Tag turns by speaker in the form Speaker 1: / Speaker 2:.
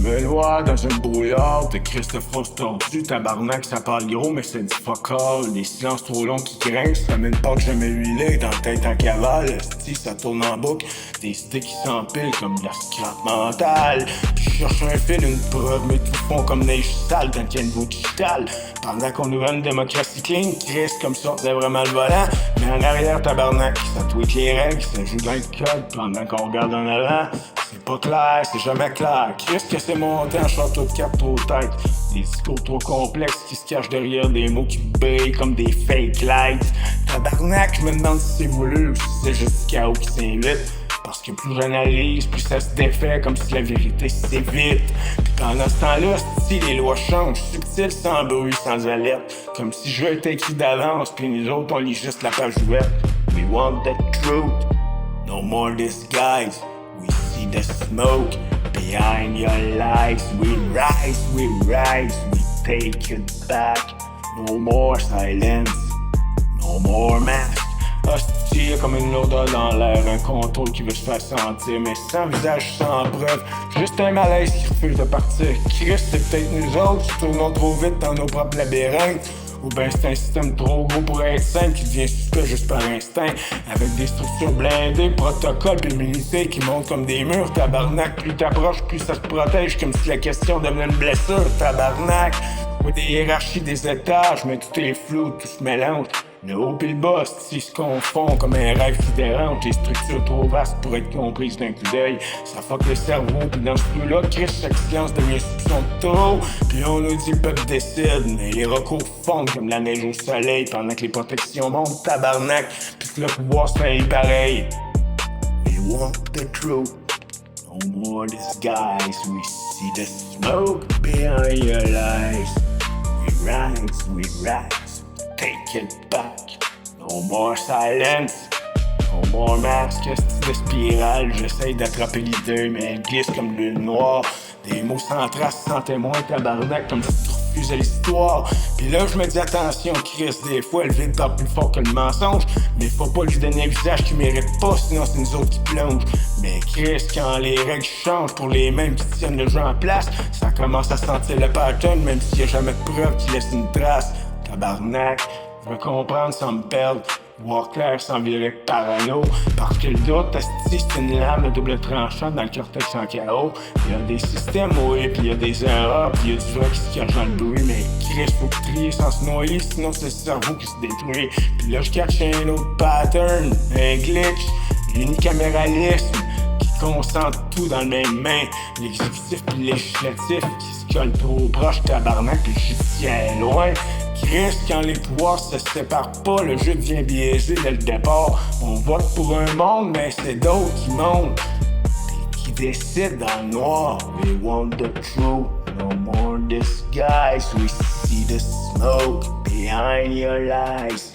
Speaker 1: me noie dans un brouillard de Christophe Ross tordu. Tabarnak, ça parle gros, mais c'est du fuck all. Des silences trop longs qui grincent, comme une porte jamais huilée dans la tête en cavale. Si ça tourne en boucle, des idées qui s'empilent comme de la scrap mentale. Je cherche un fil, une preuve, mais tout fond comme neige sale dans le canevas digital. Pendant qu'on nous rend une démocratie clean, Chris comme ça, on vraiment le volant. Mais en arrière, tabarnak, ça tweak les règles, ça joue dans le code pendant qu'on regarde en avant. C'est pas clair, c'est jamais clair. Qu'est-ce que c'est monté en château de cartes trop tête? Des discours trop complexes qui se cachent derrière des mots qui brillent comme des fake lights. Tabarnak, je me demande si c'est voulu ou si c'est juste chaos qui s'invite. Parce que plus j'analyse, plus ça se défait comme si la vérité s'évite. Puis pendant ce temps-là, si les lois changent, subtiles, sans bruit, sans alerte. Comme si je étais écrit d'avance, puis nous autres on lit juste la page ouverte. We want the truth, no more disguise. We see the smoke behind your lies. We rise, we take it back. No more silence, no more mask. Hostie, comme une odeur dans l'air, un contrôle qui veut se faire sentir, mais sans visage, sans preuve. Juste un malaise qui refuse de partir. Christ, c'est peut-être nous autres qui tournons trop vite dans nos propres labyrinthes. Ou ben c'est un système trop gros pour être simple qui devient suspect juste par instinct. Avec des structures blindées, protocoles pis militaires qui montent comme des murs. Tabarnak, plus t'approches, plus ça te protège. Comme si la question devenait une blessure. Tabarnak, ou des hiérarchies, des étages, mais tout est flou, tout se mélange. Le haut pis le bas, s'ils se confondent comme un rêve qui dérange. Des structures trop vastes pour être comprises d'un coup d'œil. Ça fuck le cerveau, pis dans ce flou-là, Chris, chaque silence devient soupçon de trop. Pis on nous dit le peuple décide, mais les recours fondent comme la neige au soleil. Pendant que les protections montent, tabarnak, pis que le pouvoir se fait pareil. We want the truth, no more disguise. We see the smoke behind your lies. We rise, take it back. No more silence, no more masque. Style de spirale, j'essaye d'attraper l'idée, mais elle glisse comme l'une noire. Des mots sans trace, sans témoin, tabarnak, comme si tu refusais l'histoire. Pis là, je me dis attention, Chris, des fois, le vide parle plus fort que le mensonge. Mais faut pas lui donner un visage qui mérite pas, sinon c'est nous autres qui plongent. Mais Chris, quand les règles changent pour les mêmes qui tiennent le jeu en place, ça commence à sentir le pattern, même s'il y a jamais de preuve qui laisse une trace. Tabarnak, je veux comprendre sans me perdre, voir clair sans virer parano. Parce que le doute, asti, c'est une lame de double tranchant dans le cortex en chaos. Il y a des systèmes, oui, pis il y a des erreurs, pis il y a du vrai qui se cache dans le bruit. Mais Chris, faut trier sans se noyer, sinon c'est le cerveau qui se détruit. Pis là, je cache un autre pattern, un glitch, l'unicaméralisme qui concentre tout dans le même main. L'exécutif pis le législatif qui se collent trop proche, tabarnak, pis le judiciaire loin. Chris, quand les pouvoirs se séparent pas, le jeu devient biaisé dès le départ. On vote pour un monde, mais c'est d'autres qui montent et qui décident dans le noir. We want the truth, no more disguise. We see the smoke behind your lies.